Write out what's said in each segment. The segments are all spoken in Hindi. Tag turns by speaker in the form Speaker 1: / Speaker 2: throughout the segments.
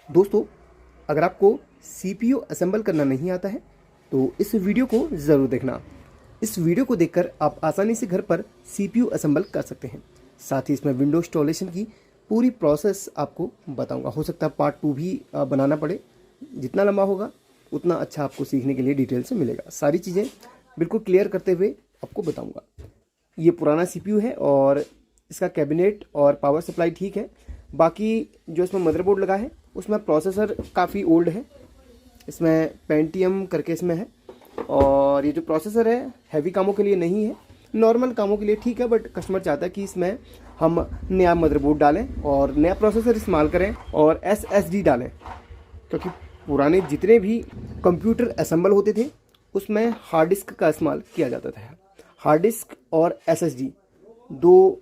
Speaker 1: दोस्तों, अगर आपको CPU असेंबल करना नहीं आता है तो इस वीडियो को ज़रूर देखना। इस वीडियो को देखकर आप आसानी से घर पर CPU असेंबल कर सकते हैं। साथ ही इसमें विंडो इंस्टॉलेशन की पूरी प्रोसेस आपको बताऊंगा। हो सकता है पार्ट 2 भी बनाना पड़े। जितना लंबा होगा उतना अच्छा आपको सीखने के लिए डिटेल से मिलेगा। सारी चीज़ें बिल्कुल क्लियर करते हुए आपको बताऊँगा। ये पुराना CPU है और इसका कैबिनेट और पावर सप्लाई ठीक है। बाकी जो इसमें मदरबोर्ड लगा है उसमें प्रोसेसर काफ़ी ओल्ड है। इसमें पेंटियम करके इसमें है और ये जो प्रोसेसर है हैवी कामों के लिए नहीं है, नॉर्मल कामों के लिए ठीक है। बट कस्टमर चाहता है कि इसमें हम नया मदरबोर्ड डालें और नया प्रोसेसर इस्तेमाल करें और SSD डालें, क्योंकि पुराने जितने भी कंप्यूटर असेंबल होते थे उसमें हार्ड डिस्क का इस्तेमाल किया जाता था। हार्ड डिस्क और SSD दो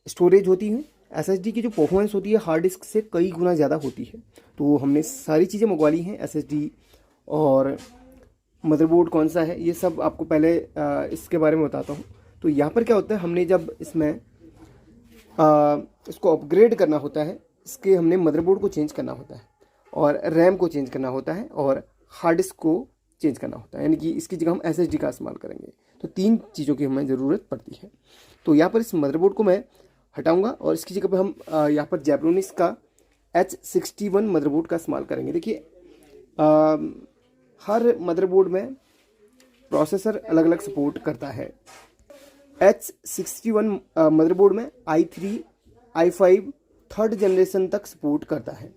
Speaker 1: स्टोरेज होती हैं। SSD की जो परफॉर्मेंस होती है हार्ड डिस्क से कई गुना ज़्यादा होती है। तो हमने सारी चीज़ें मंगवा ली हैं। SSD और मदरबोर्ड कौन सा है ये सब आपको पहले इसके बारे में बताता हूँ। तो यहाँ पर क्या होता है, हमने जब इसमें इसको अपग्रेड करना होता है, इसके हमने मदरबोर्ड को चेंज करना होता है और रैम को चेंज करना होता है और हार्ड डिस्क को चेंज करना होता है, यानी कि इसकी जगह हम SSD का इस्तेमाल करेंगे। तो 3 चीज़ों की हमें ज़रूरत पड़ती है। तो यहाँ पर इस मदरबोर्ड को मैं हटाऊंगा और इसकी जगह पर हम यहाँ पर जैब्रोनिक्स का H61 मदरबोर्ड का इस्तेमाल करेंगे। देखिए, हर मदरबोर्ड में प्रोसेसर अलग अलग सपोर्ट करता है। H61 मदरबोर्ड में i3, i5 थर्ड जनरेशन तक सपोर्ट करता है।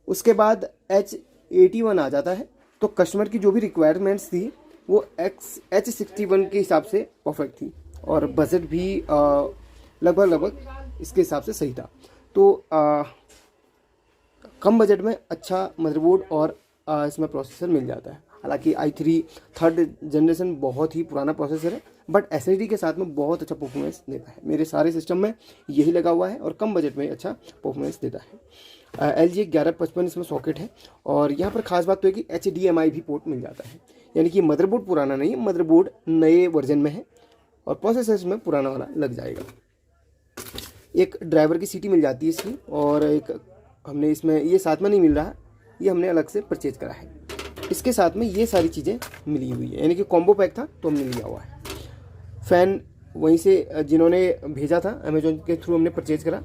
Speaker 1: उसके बाद H81 आ जाता है। तो कस्टमर की जो भी रिक्वायरमेंट्स थी वो H61 के हिसाब से परफेक्ट थी और बजट भी लगभग इसके हिसाब से सही था। तो कम बजट में अच्छा मदरबोर्ड और इसमें प्रोसेसर मिल जाता है। हालांकि i3 थर्ड जनरेशन बहुत ही पुराना प्रोसेसर है, बट SSD के साथ में बहुत अच्छा परफॉर्मेंस देता है। मेरे सारे सिस्टम में यही लगा हुआ है और कम बजट में अच्छा परफॉर्मेंस देता है। LG 1155 इसमें सॉकेट है और यहाँ पर खास बात तो है कि HDMI भी पोर्ट मिल जाता है, यानी कि मदरबोर्ड पुराना नहीं है, मदरबोर्ड नए वर्जन में है और प्रोसेसर इसमें पुराना वाला लग जाएगा। एक ड्राइवर की सीटी मिल जाती है इसकी और एक हमने इसमें ये साथ में नहीं मिल रहा, ये हमने अलग से परचेज करा है। इसके साथ में ये सारी चीज़ें मिली हुई है, यानी कि कॉम्बो पैक था तो हमने लिया हुआ है। फ़ैन वहीं से जिन्होंने भेजा था अमेजोन के थ्रू हमने परचेज करा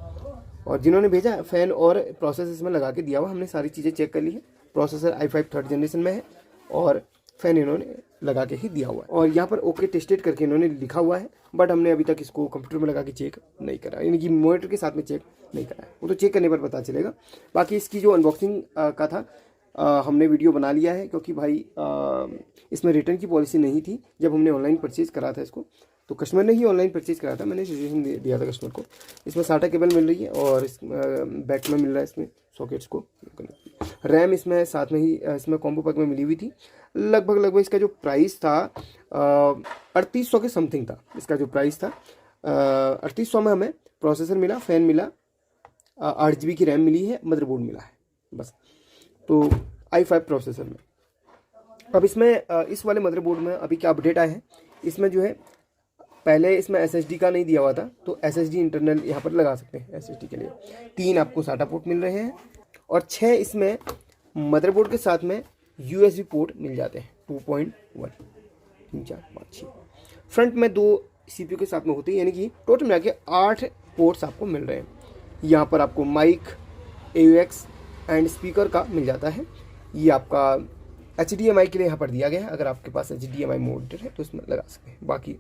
Speaker 1: और जिन्होंने भेजा फ़ैन और प्रोसेसर इसमें लगा के दिया हुआ। हमने सारी चीज़ें चेक कर ली है। प्रोसेसर i5 थर्ड जनरेशन में है और फ़ैन इन्होंने लगा के ही दिया हुआ है और यहाँ पर ओके टेस्टेड करके इन्होंने लिखा हुआ है, बट हमने अभी तक इसको कंप्यूटर में लगा के चेक नहीं करा, यानी कि मॉनिटर के साथ में चेक नहीं करा है। वो तो चेक करने पर पता चलेगा। बाकी इसकी जो अनबॉक्सिंग का था हमने वीडियो बना लिया है, क्योंकि भाई इसमें रिटर्न की पॉलिसी नहीं थी जब हमने ऑनलाइन परचेज़ करा था इसको। तो कस्टमर ने ही ऑनलाइन परचेज़ करा था, मैंने सजेशन दिया था कस्टमर को। इसमें SATA केबल मिल रही है और इस बैक में मिल रहा है इसमें सॉकेट्स को। रैम इसमें साथ में ही इसमें कॉम्बो पैक में मिली हुई थी। लगभग इसका जो प्राइस था 3800 के समथिंग था। इसका जो प्राइस था 3800 में हमें प्रोसेसर मिला, फ़ैन मिला, 8 GB की रैम मिली है, मदरबोर्ड मिला है बस। तो i5 प्रोसेसर में अब इसमें इस वाले मदरबोर्ड में अभी क्या अपडेट आया है, इसमें जो है पहले इसमें SSD का नहीं दिया हुआ था, तो SSD इंटरनल यहाँ पर लगा सकते हैं। SSD के लिए 3 आपको SATA पोर्ट मिल रहे हैं और 6 इसमें मदरबोर्ड के साथ में USB पोर्ट मिल जाते हैं 2.1 3 4 5 6। फ्रंट में 2 CPU के साथ में होते हैं, यानी कि टोटल मिला के 8 पोर्ट्स आपको मिल रहे हैं। यहाँ पर आपको माइक, AUX एंड स्पीकर का मिल जाता है। ये आपका HDMI के लिए यहाँ पर दिया गया है। अगर आपके पास HDMI मॉनिटर है तो इसमें लगा सकते हैं। बाकी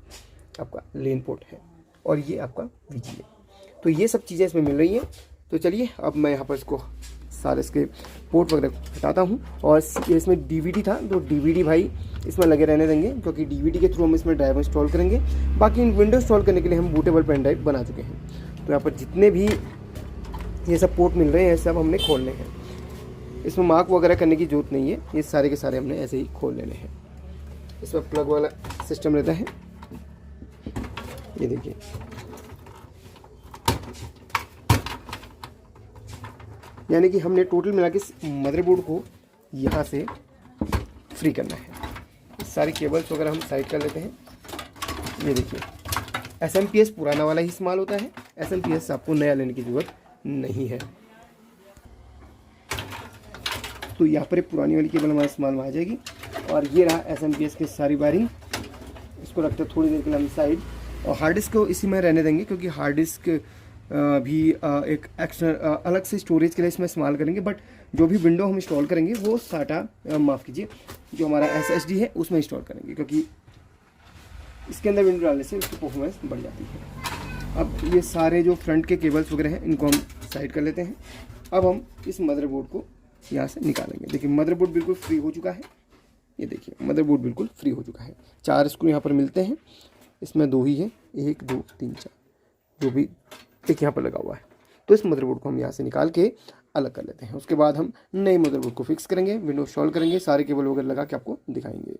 Speaker 1: आपका लेन पोर्ट है और ये आपका VGA। तो ये सब चीज़ें इसमें मिल रही हैं। तो चलिए अब मैं यहाँ पर इसको सारे इसके पोर्ट वगैरह हटाता हूँ और इसमें DVD था, तो DVD भाई इसमें लगे रहने देंगे, क्योंकि DVD के थ्रू हम इसमें ड्राइव इंस्टॉल करेंगे। बाकी विंडो इंस्टॉल करने के लिए हम बूटेबल पेन ड्राइव बना चुके हैं। तो यहाँ पर जितने भी ये सब पोर्ट मिल रहे हैं सब हमने खोलने हैं। इसमें मार्क वगैरह करने की ज़रूरत नहीं है, ये सारे के सारे हमने ऐसे ही खोल लेने हैं। इसमें प्लग वाला सिस्टम रहता है, ये देखिए। यानी कि हमने टोटल मिला के मदरबोर्ड को यहाँ से फ्री करना है। सारी केबल्स वगैरह हम साइड कर लेते हैं। ये देखिए, SMPS पुराना वाला ही इस्तेमाल होता है। SMPS आपको नया लेने की ज़रूरत नहीं है। तो यहाँ पर एक पुरानी वाली केबल हमारे इस्तेमाल में आ जाएगी। और ये रहा SMPS की सारी वायरिंग। इसको रखते हैं थोड़ी देर के लिए हम साइड, और हार्ड डिस्क को इसी में रहने देंगे, क्योंकि हार्ड डिस्क भी एक एक्स्ट्रा अलग से स्टोरेज के लिए इसमें इस्तेमाल करेंगे। बट जो भी विंडो हम इंस्टॉल करेंगे वो SATA माफ़ कीजिए जो हमारा SSD है उसमें इंस्टॉल करेंगे, क्योंकि इसके अंदर विंडो डालने से उसकी परफॉर्मेंस बढ़ जाती है। अब ये सारे जो फ्रंट के केबल्स वगैरह हैं इनको हम साइड कर लेते हैं। अब हम इस मदरबोर्ड को यहाँ से निकालेंगे। देखिए मदरबोर्ड बिल्कुल फ्री हो चुका है। ये देखिए मदरबोर्ड बिल्कुल फ्री हो चुका है। 4 स्क्रू यहाँ पर मिलते हैं, इसमें 2 ही है, 1 2 3 4, जो भी एक यहाँ पर लगा हुआ है। तो इस मदरबोर्ड को हम यहाँ से निकाल के अलग कर लेते हैं। उसके बाद हम नए मदरबोर्ड को फिक्स करेंगे, विंडो इंस्टॉल करेंगे, सारे केबल वगैरह लगा के आपको दिखाएंगे।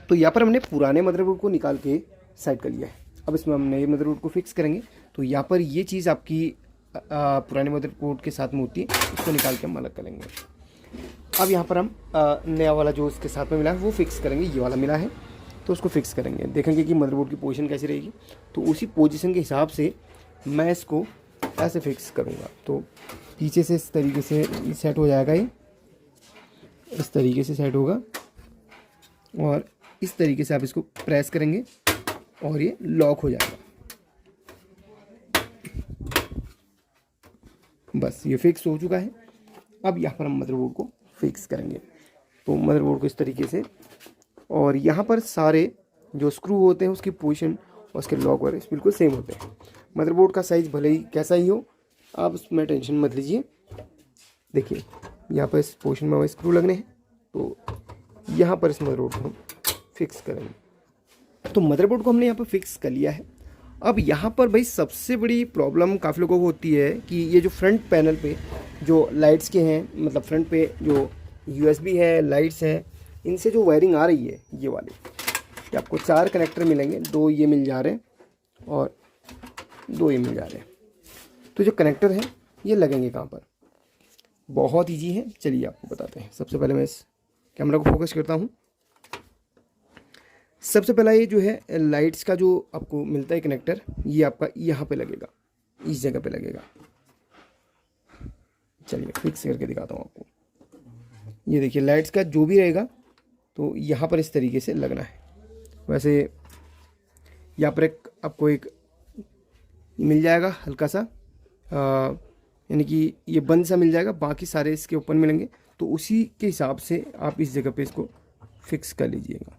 Speaker 1: तो यहाँ पर हमने पुराने मदरबोर्ड को निकाल के साइड कर लिया है। अब इसमें हम नए मदरबोर्ड को फिक्स करेंगे। तो यहाँ पर ये चीज़ आपकी पुराने मदरबोर्ड के साथ में होती है, इसको निकाल के हम अलग करेंगे। अब यहाँ पर हम नया वाला जो इसके साथ में मिला है वो फिक्स करेंगे। ये वाला मिला है तो उसको फिक्स करेंगे, देखेंगे कि मदरबोर्ड की पोजीशन कैसी रहेगी। तो उसी पोजीशन के हिसाब से मैं इसको ऐसे फिक्स करूँगा। तो पीछे से इस तरीके से सेट हो जाएगा, ये इस तरीके से सेट होगा, और इस तरीके से आप इसको प्रेस करेंगे और ये लॉक हो जाएगा। बस ये फिक्स हो चुका है। अब यहाँ पर हम मदरबोर्ड को फिक्स करेंगे। तो मदरबोर्ड को इस तरीके से, और यहाँ पर सारे जो स्क्रू होते हैं उसकी पोजीशन और उसके लॉक वगैरह बिल्कुल सेम होते हैं। मदरबोर्ड का साइज़ भले ही कैसा ही हो, आप उसमें टेंशन मत लीजिए। देखिए यहाँ पर इस पोजीशन में स्क्रू लगने हैं, तो यहाँ पर इस मदरबोर्ड को हम फिक्स करेंगे। तो मदरबोर्ड को हमने यहाँ पर फिक्स कर लिया है। अब यहाँ पर भाई सबसे बड़ी प्रॉब्लम काफ़ी लोगों को होती है कि ये जो फ्रंट पैनल पे जो लाइट्स के हैं, मतलब फ्रंट पे जो USB है, लाइट्स है, इनसे जो वायरिंग आ रही है ये वाली, कि आपको 4 कनेक्टर मिलेंगे, 2 ये मिल जा रहे हैं और 2 ये मिल जा रहे हैं। तो जो कनेक्टर है ये लगेंगे कहाँ पर, बहुत ईजी है, चलिए आपको बताते हैं। सबसे पहले मैं इस कैमरा को फोकस करता हूँ। सबसे पहला ये जो है लाइट्स का जो आपको मिलता है कनेक्टर, ये आपका यहाँ पे लगेगा, इस जगह पे लगेगा। चलिए फिक्स करके दिखाता हूँ आपको। ये देखिए लाइट्स का जो भी रहेगा तो यहाँ पर इस तरीके से लगना है। वैसे यहाँ पर एक आपको एक मिल जाएगा हल्का सा, यानी कि ये बंद सा मिल जाएगा, बाकी सारे इसके ऊपर मिलेंगे। तो उसी के हिसाब से आप इस जगह पे इसको फिक्स कर लीजिएगा।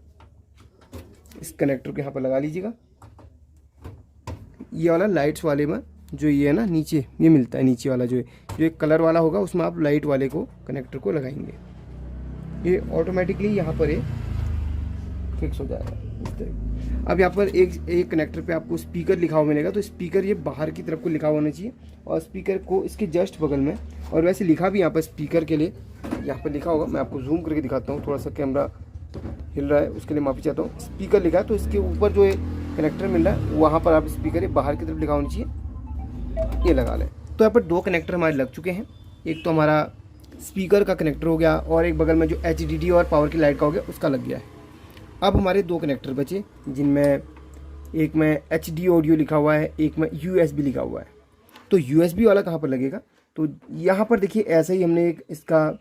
Speaker 1: इस कनेक्टर को यहाँ पर लगा लीजिएगा। ये वाला लाइट्स वाले में जो ये है ना नीचे, ये मिलता है नीचे वाला, जो है जो एक कलर वाला होगा उसमें आप लाइट वाले को कनेक्टर को लगाएंगे, ये ऑटोमेटिकली यहाँ पर ये फिक्स हो जाएगा इस तरह। अब यहाँ पर एक कनेक्टर पे आपको स्पीकर लिखा हुआ मिलेगा, तो स्पीकर ये बाहर की तरफ को लिखा होना चाहिए, और स्पीकर को इसके जस्ट बगल में, और वैसे लिखा भी यहाँ पर स्पीकर के लिए यहाँ पर लिखा होगा। मैं आपको जूम करके दिखाता हूँ, थोड़ा सा कैमरा हिल रहा है उसके लिए माफ़ी चाहता हूँ। स्पीकर लिखा है तो इसके ऊपर जो है कनेक्टर मिल रहा है वहाँ पर आप स्पीकर ये बाहर की तरफ लिखा होना चाहिए, ये लगा लें। तो यहाँ पर 2 कनेक्टर हमारे लग चुके हैं। एक तो हमारा स्पीकर का कनेक्टर हो गया, और एक बगल में जो HDD और पावर की लाइट का हो गया उसका लग गया है। अब हमारे 2 कनेक्टर बचे, जिनमें एक में HD ऑडियो लिखा हुआ है, एक में USB लिखा हुआ है। तो USB वाला कहाँ पर लगेगा, तो यहाँ पर देखिए ऐसा ही हमने एक इसका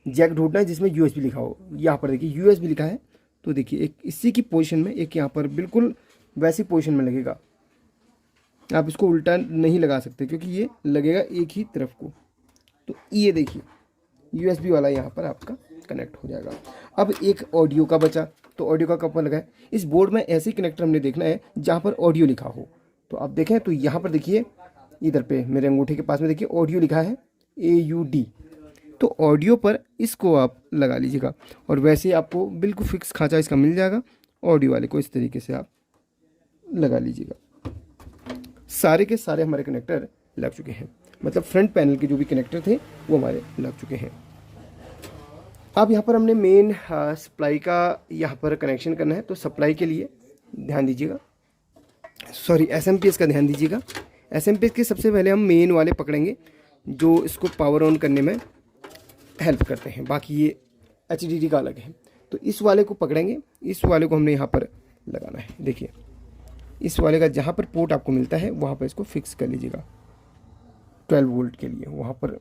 Speaker 1: जैक ढूंढना है जिसमें USB लिखा हो। यहाँ पर देखिए USB लिखा है, तो देखिए एक इसी की पोजीशन में, एक यहाँ पर बिल्कुल वैसी पोजीशन में लगेगा। आप इसको उल्टा नहीं लगा सकते क्योंकि ये लगेगा एक ही तरफ को। तो ये देखिए USB वाला यहाँ पर आपका कनेक्ट हो जाएगा। अब एक ऑडियो का बचा, तो ऑडियो का कहाँ लगा है, इस बोर्ड में ऐसे ही कनेक्टर हमने देखना है जहाँ पर ऑडियो लिखा हो। तो आप देखें तो यहाँ पर देखिए इधर पे मेरे अंगूठे के पास में देखिए ऑडियो लिखा है AUD, तो ऑडियो पर इसको आप लगा लीजिएगा, और वैसे ही आपको बिल्कुल फिक्स खांचा इसका मिल जाएगा। ऑडियो वाले को इस तरीके से आप लगा लीजिएगा। सारे के सारे हमारे कनेक्टर लग चुके हैं, मतलब फ्रंट पैनल के जो भी कनेक्टर थे वो हमारे लग चुके हैं। अब यहाँ पर हमने मेन सप्लाई का यहाँ पर कनेक्शन करना है, तो सप्लाई के लिए ध्यान दीजिएगा, सॉरी SMPS का ध्यान दीजिएगा। SMPS के सबसे पहले हम मेन वाले पकड़ेंगे जो इसको पावर ऑन करने में हेल्प करते हैं, बाकी ये HDD का अलग है। तो इस वाले को पकड़ेंगे, इस वाले को हमने यहाँ पर लगाना है। देखिए इस वाले का जहाँ पर पोर्ट आपको मिलता है वहाँ पर इसको फिक्स कर लीजिएगा 12 वोल्ट के लिए। वहाँ पर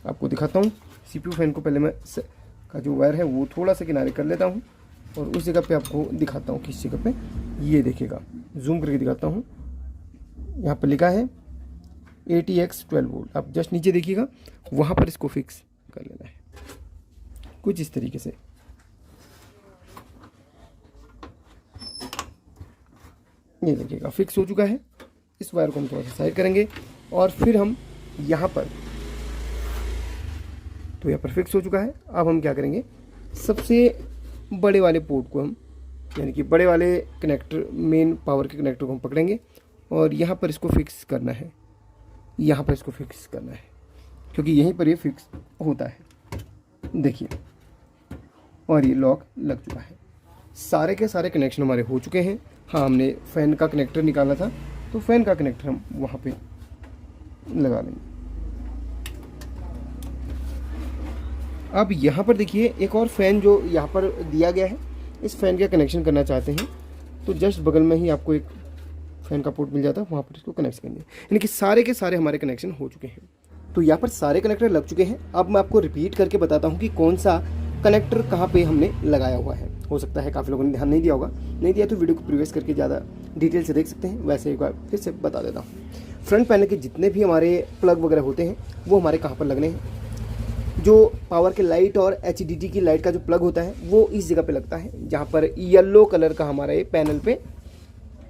Speaker 1: आपको दिखाता हूँ, CPU फैन को पहले मैं का जो वायर है वो थोड़ा सा किनारे कर लेता हूँ और उस जगह पे आपको दिखाता हूँ किस जगह पे। ये देखिएगा, जूम करके दिखाता हूँ, यहाँ पर लिखा है ATX 12 वोल्ट। आप जस्ट नीचे देखिएगा, वहाँ पर इसको फिक्स कर लेना है कुछ इस तरीके से। ये देखिएगा फिक्स हो चुका है। इस वायर को हम थोड़ा सा साइड करेंगे और फिर हम यहाँ पर, तो यहाँ पर फिक्स हो चुका है। अब हम क्या करेंगे, सबसे बड़े वाले पोर्ट को हम, यानी कि बड़े वाले कनेक्टर, मेन पावर के कनेक्टर को हम पकड़ेंगे और यहाँ पर इसको फिक्स करना है, यहाँ पर इसको फिक्स करना है क्योंकि यहीं पर ये फिक्स होता है। देखिए, और ये लॉक लग चुका है। सारे के सारे कनेक्शन हमारे हो चुके हैं। हाँ, हमने फ़ैन का कनेक्टर निकाला था, तो फ़ैन का कनेक्टर हम वहाँ पे लगा लेंगे। अब यहाँ पर देखिए, एक और फ़ैन जो यहाँ पर दिया गया है, इस फ़ैन का कनेक्शन करना चाहते हैं तो जस्ट बगल में ही आपको एक फ़ैन का पोर्ट मिल जाता है, वहाँ पर इसको कनेक्ट करेंगे। यानी कि सारे के सारे हमारे कनेक्शन हो चुके हैं। तो यहाँ पर सारे कनेक्टर लग चुके हैं। अब मैं आपको रिपीट करके बताता हूँ कि कौन सा कनेक्टर कहाँ पे हमने लगाया हुआ है। हो सकता है काफ़ी लोगों ने ध्यान नहीं दिया होगा, नहीं दिया तो वीडियो को प्रीवियस करके ज़्यादा डिटेल से देख सकते हैं। वैसे एक बार फिर से बता देता हूँ। फ्रंट पैनल के जितने भी हमारे प्लग वगैरह होते हैं वो हमारे कहाँ पर लगने हैं। जो पावर के लाइट और HDD की लाइट का जो प्लग होता है वो इस जगह पे लगता है, जहाँ पर येलो कलर का हमारे पैनल पे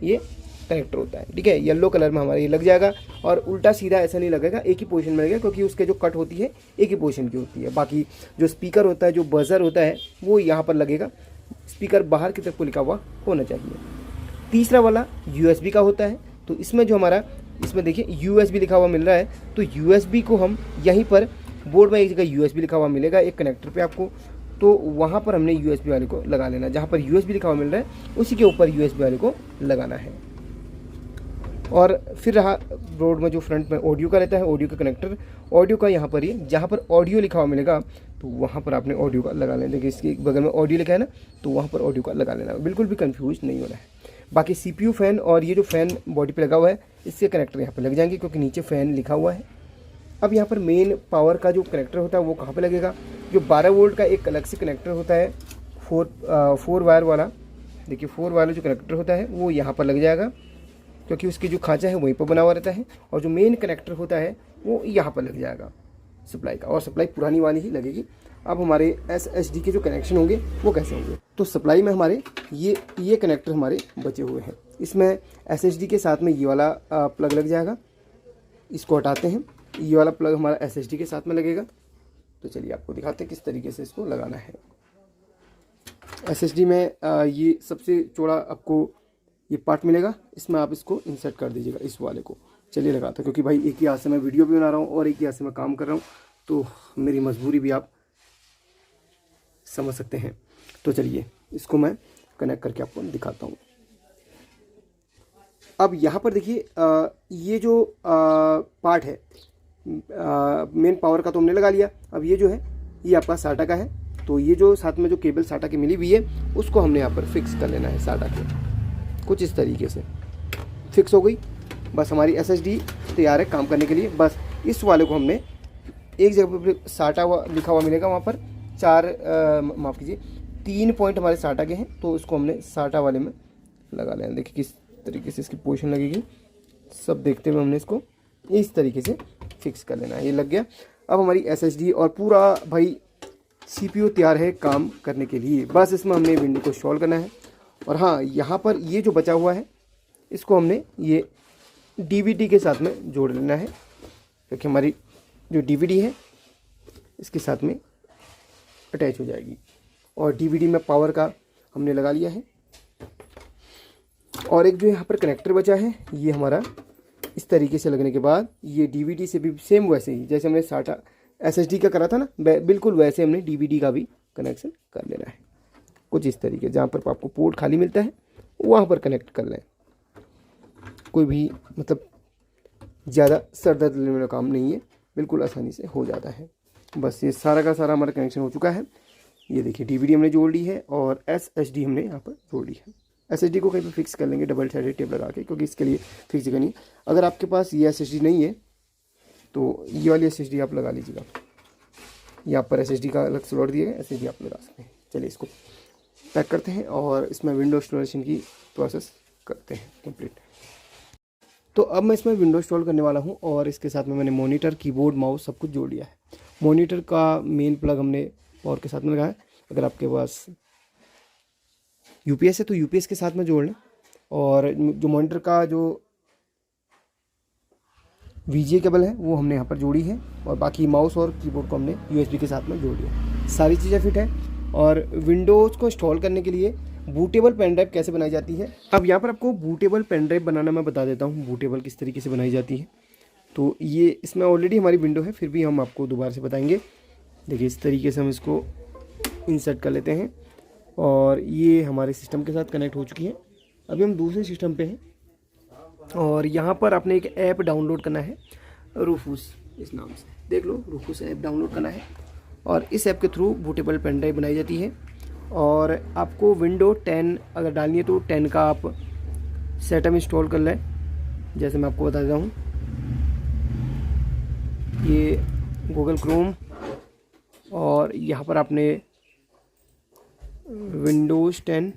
Speaker 1: ये कनेक्टर होता है। ठीक है, येलो कलर में हमारा ये लग जाएगा और उल्टा सीधा ऐसा नहीं लगेगा, एक ही पोजीशन में लगेगा क्योंकि उसके जो कट होती है एक ही पोजीशन की होती है। बाकी जो स्पीकर होता है, जो बजर होता है, वो यहाँ पर लगेगा। स्पीकर बाहर की तरफ को लिखा हुआ होना चाहिए। तीसरा वाला USB का होता है, तो इसमें जो हमारा, इसमें देखिए USB लिखा हुआ मिल रहा है, तो USB को हम यहीं पर बोर्ड में एक जगह USB लिखा हुआ मिलेगा एक कनेक्टर पे आपको, तो वहाँ पर हमने USB वाले को लगा लेना। जहाँ पर USB लिखा हुआ मिल रहा है उसी के ऊपर USB वाले को लगाना है। और फिर रहा बोर्ड में जो फ्रंट में ऑडियो का रहता है, ऑडियो का कनेक्टर, ऑडियो का यहाँ पर ही जहाँ पर ऑडियो लिखा हुआ मिलेगा तो वहाँ पर आपने ऑडियो का लगा लेना। देखिए इसके बगल में ऑडियो लिखा है ना, तो वहाँ पर ऑडियो का लगा लेना, बिल्कुल भी कंफ्यूज नहीं होना है। बाकी CPU फ़ैन और ये जो फ़ैन बॉडी पे लगा हुआ है, इसके कनेक्टर यहाँ पर लग जाएंगे क्योंकि नीचे फ़ैन लिखा हुआ है। अब यहाँ पर मेन पावर का जो कनेक्टर होता है वो कहाँ पे लगेगा, जो 12 वोल्ट का एक अलग से कनेक्टर होता है, 4 वायर वाला। देखिए 4 वाला जो कनेक्टर होता है वो यहाँ पर लग जाएगा क्योंकि उसकी जो खांचा है वहीं पर बना हुआ रहता है, और जो मेन कनेक्टर होता है वो यहाँ पर लग जाएगा सप्लाई का, और सप्लाई पुरानी वाली ही लगेगी। अब हमारे SSD के जो कनेक्शन होंगे वो कैसे होंगे, तो सप्लाई में हमारे ये कनेक्टर हमारे बचे हुए हैं। इसमें SSD के साथ में ये वाला प्लग लग जाएगा, इसको हटाते हैं। ये वाला प्लग हमारा SSD के साथ में लगेगा। तो चलिए आपको दिखाते हैं किस तरीके से इसको लगाना है। SSD में ये सबसे चौड़ा आपको ये पार्ट मिलेगा, इसमें आप इसको इंसर्ट कर दीजिएगा, इस वाले को। चलिए लगाता, क्योंकि भाई एक ही हाथ से मैं वीडियो भी बना रहा हूँ और एक ही हाथ से मैं काम कर रहा हूँ, तो मेरी मजबूरी भी आप समझ सकते हैं। तो चलिए इसको मैं कनेक्ट करके आपको दिखाता हूँ। अब यहाँ पर देखिए ये जो पार्ट है मेन पावर का तो हमने लगा लिया। अब ये जो है ये आपका SATA का है, तो ये जो साथ में जो केबल SATA की मिली हुई है उसको हमने यहाँ पर फिक्स कर लेना है। SATA के कुछ इस तरीके से फिक्स हो गई, बस हमारी SSD तैयार है काम करने के लिए। बस इस वाले को हमने एक जगह पर SATA लिखा हुआ मिलेगा, वहाँ पर 3 पॉइंट हमारे SATA के हैं, तो इसको हमने SATA वाले में लगा लेना। देखिए किस तरीके से इसकी पोजीशन लगेगी, सब देखते हुए हमने इसको इस तरीके से फिक्स कर लेना है। ये लग गया। अब हमारी SSD और पूरा भाई CPU तैयार है काम करने के लिए। बस इसमें हमने विंडो को इंस्टॉल करना है। और हाँ, यहाँ पर ये जो बचा हुआ है इसको हमने ये DVD के साथ में जोड़ लेना है, क्योंकि हमारी जो DVD है इसके साथ में अटैच हो जाएगी। और DVD में पावर का हमने लगा लिया है। और एक जो यहाँ पर कनेक्टर बचा है, ये हमारा इस तरीके से लगने के बाद ये DVD से भी सेम वैसे ही जैसे हमने SATA SSD का करा था ना, बिल्कुल वैसे हमने DVD का भी कनेक्शन कर लेना है। कुछ इस तरीके, जहाँ पर आपको पोर्ट खाली मिलता है वहाँ पर कनेक्ट कर लें। कोई भी मतलब ज़्यादा सर दर्द लेने वाला काम नहीं है, बिल्कुल आसानी से हो जाता है। बस ये सारा का सारा हमारा कनेक्शन हो चुका है। ये देखिए DVD हमने जोड़ ली है और SSD हमने यहाँ पर जोड़ ली है। SSD को कहीं पर फिक्स कर लेंगे डबल साइडेड टेप लगा के, क्योंकि इसके लिए फिक्स जगह नहीं। अगर आपके पास ये SSD नहीं है तो ये वाली SSD आप लगा लीजिएगा। यहाँ पर SSD का अलग स्लॉट दिया गया, SSD आप लगा सकते हैं। चलिए इसको पैक करते हैं और इसमें विंडो इंस्टॉलेशन की प्रोसेस करते हैं कंप्लीट। तो अब मैं इसमें विंडो इंस्टॉल करने वाला हूँ और इसके साथ में मैंने मॉनिटर, कीबोर्ड, माउस सब कुछ जोड़ लिया है। मॉनिटर का मेन प्लग हमने पावर के साथ में लगाया है। अगर आपके पास UPS है तो UPS के साथ में जोड़ लें, और जो मॉनिटर का जो VGA केबल है वो हमने यहाँ पर जोड़ी है, और बाकी माउस और कीबोर्ड को हमने USB के साथ में जोड़ लिया। सारी चीज़ें फिट है। और विंडोज़ को इंस्टॉल करने के लिए बूटेबल पेन ड्राइव कैसे बनाई जाती है, अब यहाँ पर आपको बूटेबल पेन ड्राइव बनाना मैं बता देता हूँ। बूटेबल किस तरीके से बनाई जाती है, तो ये इसमें ऑलरेडी हमारी विंडो है, फिर भी हम आपको दोबारा से बताएंगे। देखिए इस तरीके से हम इसको इंसर्ट कर लेते हैं और ये हमारे सिस्टम के साथ कनेक्ट हो चुकी है। अभी हम दूसरे सिस्टम पे हैं और यहाँ पर आपने एक ऐप डाउनलोड करना है, रूफूस इस नाम से, देख लो, रूफूस ऐप डाउनलोड करना है। और इस ऐप के थ्रू बूटेबल पेन ड्राइव बनाई जाती है। और आपको विंडो 10 अगर डालनी है तो 10 का आप सेटअप इंस्टॉल कर लें, जैसे मैं आपको बता देता हूँ। ये गूगल क्रोम, और यहाँ पर आपने विंडोज़ 10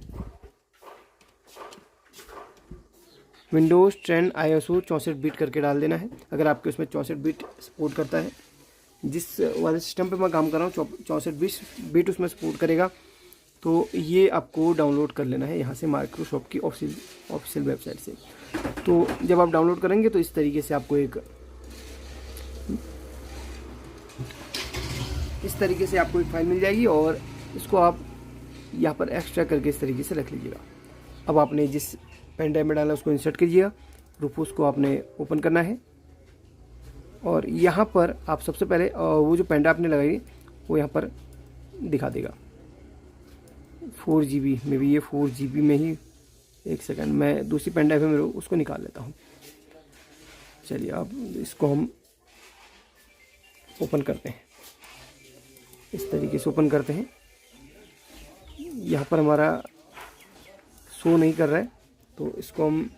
Speaker 1: ISO 64 बिट करके डाल देना है। अगर आपके उसमें 64 बिट सपोर्ट करता है, जिस वाले सिस्टम पे मैं काम कर रहा हूँ 64 बिट उसमें सपोर्ट करेगा, तो ये आपको डाउनलोड कर लेना है यहाँ से, माइक्रोसॉफ्ट की ऑफिशियल वेबसाइट से। तो जब आप डाउनलोड करेंगे तो इस तरीके से आपको एक फ़ाइल मिल जाएगी, और इसको आप यहाँ पर एक्स्ट्रा करके इस तरीके से रख लीजिएगा। अब आपने जिस पेन ड्राइव में डाला उसको इंसर्ट कीजिएगा, रूफूस को आपने ओपन करना है, और यहाँ पर आप सबसे पहले वो जो पेन ड्राइव आपने लगाई वो यहाँ पर दिखा देगा 4 GB में भी, ये 4 GB में ही। एक सेकंड, मैं दूसरी पेन ड्राइव है मेरे, उसको निकाल लेता हूँ। चलिए अब इसको हम ओपन करते हैं, इस तरीके से ओपन करते हैं। यहाँ पर हमारा शो नहीं कर रहा है, तो इसको हम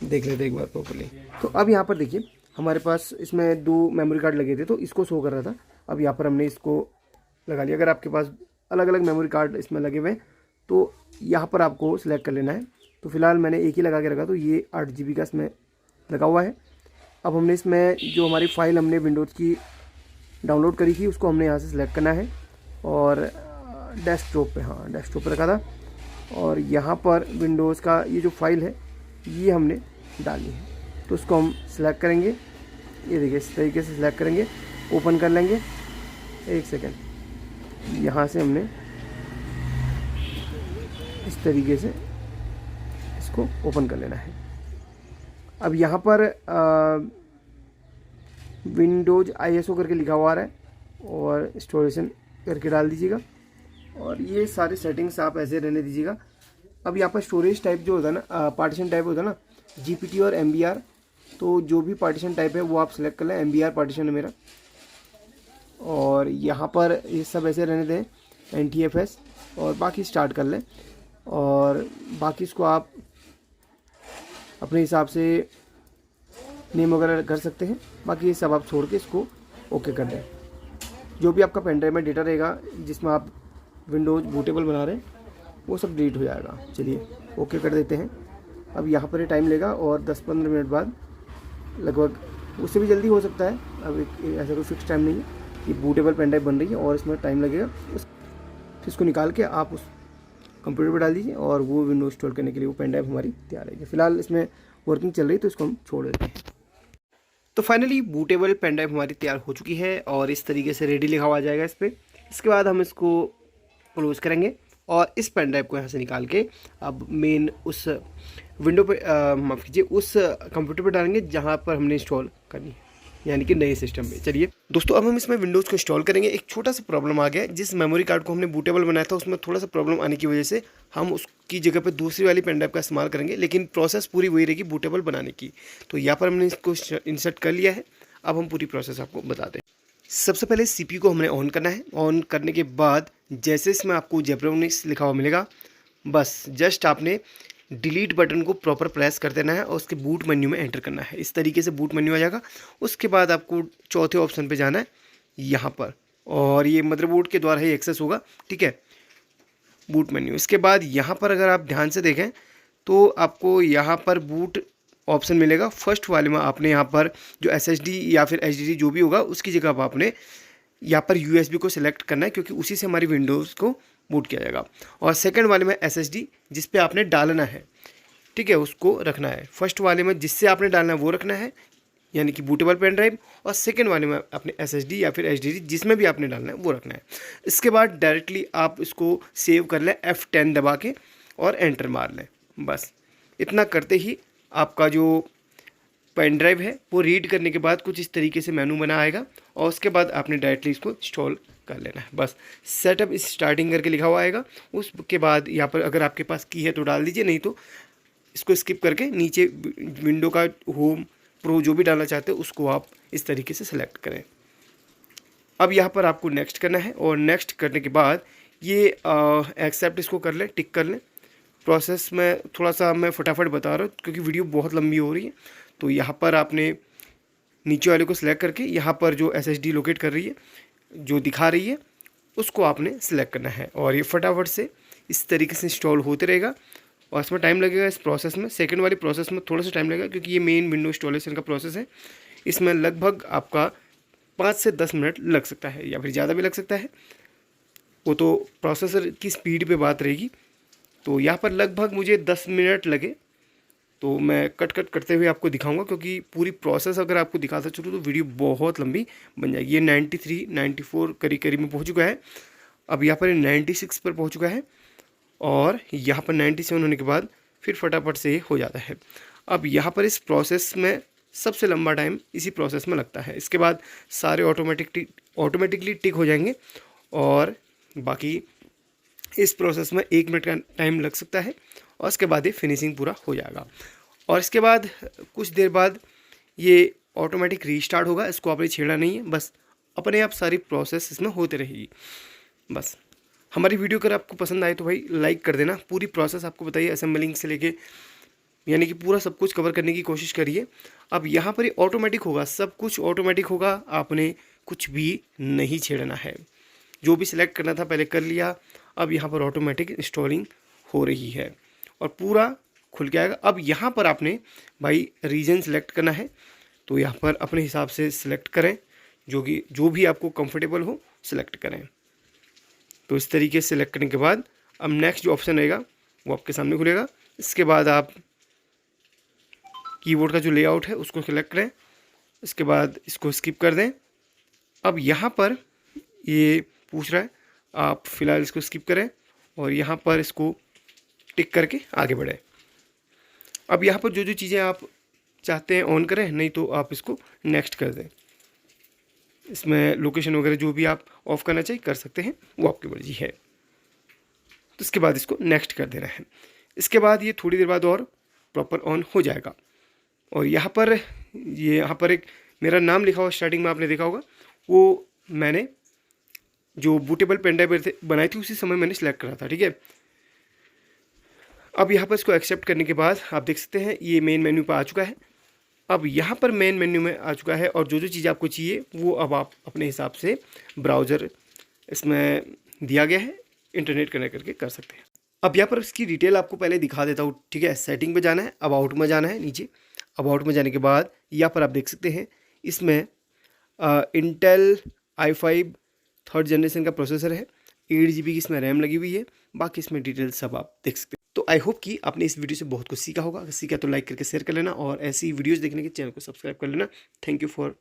Speaker 1: देख लेते हैं एक बार प्रॉपर्ली। तो अब यहाँ पर देखिए हमारे पास इसमें 2 मेमोरी कार्ड लगे थे, तो इसको शो कर रहा था। अब यहाँ पर हमने इसको लगा लिया। अगर आपके पास अलग अलग मेमोरी कार्ड इसमें लगे हुए हैं तो यहाँ पर आपको सिलेक्ट कर लेना है। तो फिलहाल मैंने एक ही लगा के रखा, तो ये 8 GB का इसमें लगा हुआ है। अब हमने इसमें जो हमारी फ़ाइल हमने विंडोज़ की डाउनलोड करी थी उसको हमने यहाँ से सिलेक्ट करना है, और डेस्कटॉप पे रखा था, और यहाँ पर विंडोज़ का ये जो फाइल है ये हमने डाली है। तो उसको हम सिलेक्ट करेंगे, ये देखिए इस तरीके से सिलेक्ट करेंगे, ओपन कर लेंगे। एक सेकेंड, यहाँ से हमने इस तरीके से इसको ओपन कर लेना है। अब यहाँ पर विंडोज़ ISO करके लिखा हुआ आ रहा है, और इंस्टॉलेशन करके डाल दीजिएगा, और ये सारे सेटिंग्स आप ऐसे रहने दीजिएगा। अब यहाँ पर स्टोरेज टाइप जो होता है ना, पार्टीशन टाइप होता है ना, GPT और MBR, तो जो भी पार्टीशन टाइप है वो आप सिलेक्ट कर लें। MBR पार्टीशन है मेरा, और यहाँ पर ये सब ऐसे रहने दें, NTFS, और बाकी स्टार्ट कर लें, और बाकी इसको आप अपने हिसाब से नेम वगैरह कर सकते हैं। बाकी ये सब आप छोड़ के इसको ओके कर दें। जो भी आपका पेन ड्राइव में डेटा रहेगा जिसमें आप विंडोज़ बूटेबल बना रहे हैं वो सब डिलीट हो जाएगा। चलिए ओके कर देते हैं। अब यहाँ पर ये टाइम लेगा, और 10-15 मिनट बाद लगभग, उससे भी जल्दी हो सकता है। अब ऐसा कोई फिक्स टाइम नहीं है, ये बूटेबल पेन ड्राइव बन रही है और इसमें टाइम लगेगा। फिर इसको निकाल के आप उस कंप्यूटर पर डाल दीजिए, और वो विंडो इंस्टॉल करने के लिए वो पेन ड्राइव हमारी तैयार रहेगी। फिलहाल इसमें वर्किंग चल रही है तो इसको हम छोड़ देते हैं। तो फाइनली बूटेबल पेन ड्राइव हमारी तैयार हो चुकी है, और इस तरीके से रेडी लिखा हुआ आ जाएगा इस पर। इसके बाद हम इसको क्लोज करेंगे, और इस पेन ड्राइव को यहाँ से निकाल के अब मेन उस विंडो पे माफ़ कीजिए उस कंप्यूटर पे डालेंगे जहाँ पर हमने इंस्टॉल करनी है, यानी कि नए सिस्टम में। चलिए दोस्तों, अब हम इसमें विंडोज़ को इंस्टॉल करेंगे। एक छोटा सा प्रॉब्लम आ गया, जिस मेमोरी कार्ड को हमने बूटेबल बनाया था उसमें थोड़ा सा प्रॉब्लम आने की वजह से हम उसकी जगह पे दूसरी वाली पेन ड्राइव का इस्तेमाल करेंगे, लेकिन प्रोसेस पूरी वही रहेगी बूटेबल बनाने की। तो यहाँ पर हमने इसको इंसर्ट कर लिया है। अब हम पूरी प्रोसेस आपको बताते हैं। सबसे पहले CPU को हमने ऑन करना है। ऑन करने के बाद जैसे इसमें आपको जेब्रोनिक्स लिखा हुआ मिलेगा, बस जस्ट आपने डिलीट बटन को प्रॉपर प्रेस कर देना है और उसके बूट मेन्यू में एंटर करना है। इस तरीके से बूट मेन्यू आ जाएगा। उसके बाद आपको चौथे ऑप्शन पे जाना है यहाँ पर, और ये मदरबोर्ड के द्वारा ही एक्सेस होगा, ठीक है, बूट मेन्यू। इसके बाद यहाँ पर अगर आप ध्यान से देखें तो आपको यहाँ पर बूट ऑप्शन मिलेगा। फर्स्ट वाले में आपने यहाँ पर जो SSD या फिर HDD जो भी होगा उसकी जगह पर आपने यहाँ पर USB को सिलेक्ट करना है, क्योंकि उसी से हमारी विंडोज़ को बूट किया जाएगा। और सेकंड वाले में SSD जिस पे आपने डालना है, ठीक है, उसको रखना है। फर्स्ट वाले में जिससे आपने डालना है वो रखना है, यानी कि बूटेबल पेन ड्राइव। और सेकंड वाले में अपने SSD या फिर HDD जिसमें भी आपने डालना है वो रखना है। इसके बाद डायरेक्टली आप इसको सेव कर लें F10 दबा के और एंटर मार लें। बस इतना करते ही आपका जो पेन ड्राइव है वो रीड करने के बाद कुछ इस तरीके से मेनू बना आएगा, और उसके बाद आपने डायरेक्टली इसको इंस्टॉल कर लेना है। बस सेटअप स्टार्टिंग करके लिखा हुआ आएगा। उसके बाद यहाँ पर अगर आपके पास की है तो डाल दीजिए, नहीं तो इसको स्किप करके नीचे विंडो का होम प्रो जो भी डालना चाहते हो उसको आप इस तरीके से सिलेक्ट करें। अब यहाँ पर आपको नेक्स्ट करना है, और नेक्स्ट करने के बाद ये एक्सेप्ट इसको कर लें, टिक कर लें। प्रोसेस में थोड़ा सा मैं फटाफट बता रहा हूँ क्योंकि वीडियो बहुत लंबी हो रही है। तो यहाँ पर आपने नीचे वाले को सिलेक्ट करके यहाँ पर जो SSD लोकेट कर रही है, जो दिखा रही है, उसको आपने सिलेक्ट करना है, और ये फटाफट से इस तरीके से इंस्टॉल होते रहेगा। और इसमें टाइम लगेगा इस प्रोसेस में, सेकंड वाली प्रोसेस में थोड़ा सा टाइम लगेगा क्योंकि ये मेन विंडो इंस्टॉलेशन का प्रोसेस है। इसमें लगभग आपका 5 से 10 मिनट लग सकता है, या फिर ज़्यादा भी लग सकता है, वो तो प्रोसेसर की स्पीड पे बात रहेगी। तो यहाँ पर लगभग मुझे 10 मिनट लगे, तो मैं कट करते हुए आपको दिखाऊंगा, क्योंकि पूरी प्रोसेस अगर आपको दिखाता चलूँ तो वीडियो बहुत लंबी बन जाएगी। ये 93, 94 करीब में पहुँच चुका है। अब यहाँ पर 96 पर पहुँच चुका है, और यहाँ पर 97 होने के बाद फिर फटाफट से हो जाता है। अब यहाँ पर इस प्रोसेस में सबसे लंबा टाइम इसी प्रोसेस में लगता है। इसके बाद सारे ऑटोमेटिकली टिक हो जाएंगे, और बाकी इस प्रोसेस में 1 मिनट का टाइम लग सकता है, और उसके बाद ये फिनिशिंग पूरा हो जाएगा। और इसके बाद कुछ देर बाद ये ऑटोमेटिक रीस्टार्ट होगा। इसको आपने छेड़ा नहीं है, बस अपने आप सारी प्रोसेस इसमें होते रहेगी। बस हमारी वीडियो अगर आपको पसंद आए तो भाई लाइक कर देना। पूरी प्रोसेस आपको बताइए, असेंबलिंग से लेके यानी कि पूरा सब कुछ कवर करने की कोशिश करिए। अब यहाँ पर ऑटोमेटिक होगा, सब कुछ ऑटोमेटिक होगा, आपने कुछ भी नहीं छेड़ना है। जो भी सिलेक्ट करना था पहले कर लिया। अब यहाँ पर ऑटोमेटिक इंस्टॉलिंग हो रही है और पूरा खुल के आएगा। अब यहाँ पर आपने भाई रीजन सेलेक्ट करना है, तो यहाँ पर अपने हिसाब से सिलेक्ट करें, जो भी आपको कंफर्टेबल हो सिलेक्ट करें। तो इस तरीके से सिलेक्ट करने के बाद अब नेक्स्ट जो ऑप्शन रहेगा वो आपके सामने खुलेगा। इसके बाद आप कीबोर्ड का जो लेआउट है उसको सिलेक्ट करें, इसके बाद इसको स्किप कर दें। अब यहाँ पर ये पूछ रहा है, आप फ़िलहाल इसको स्किप करें और यहाँ पर इसको टिक करके आगे बढ़ें। अब यहाँ पर जो जो चीज़ें आप चाहते हैं ऑन करें, नहीं तो आप इसको नेक्स्ट कर दें। इसमें लोकेशन वगैरह जो भी आप ऑफ़ करना चाहिए कर सकते हैं, वो आपकी मर्जी है। तो इसके बाद इसको नेक्स्ट कर देना है। इसके बाद ये थोड़ी देर बाद और प्रॉपर ऑन हो जाएगा। और यहाँ पर एक मेरा नाम लिखा हुआ स्टार्टिंग में आपने देखा होगा, वो मैंने जो बूटेबल पेन ड्राइव बनाई थी उसी समय मैंने सेलेक्ट करा था, ठीक है। अब यहाँ पर इसको एक्सेप्ट करने के बाद आप देख सकते हैं ये मेन मेन्यू पर आ चुका है। अब यहाँ पर मेन मेन्यू में आ चुका है, और जो जो चीज़ आपको चाहिए वो अब आप अपने हिसाब से ब्राउज़र इसमें दिया गया है, इंटरनेट कनेक्ट करके कर सकते हैं। अब यहाँ पर इसकी डिटेल आपको पहले दिखा देता हूँ, ठीक है। सेटिंग पे जाना है, अबाउट में जाना है, नीचे अबाउट में जाने के बाद यहाँ पर आप देख सकते हैं इसमें इंटेल i5 3rd जनरेशन का प्रोसेसर है, 8 GB की इसमें रैम लगी हुई है। बाकी इसमें डिटेल सब आप देख सकते हैं। तो आई होप कि आपने इस वीडियो से बहुत कुछ सीखा होगा। अगर सीखा तो लाइक करके शेयर कर लेना, और ऐसी वीडियोज़ देखने के चैनल को सब्सक्राइब कर लेना। Thank you for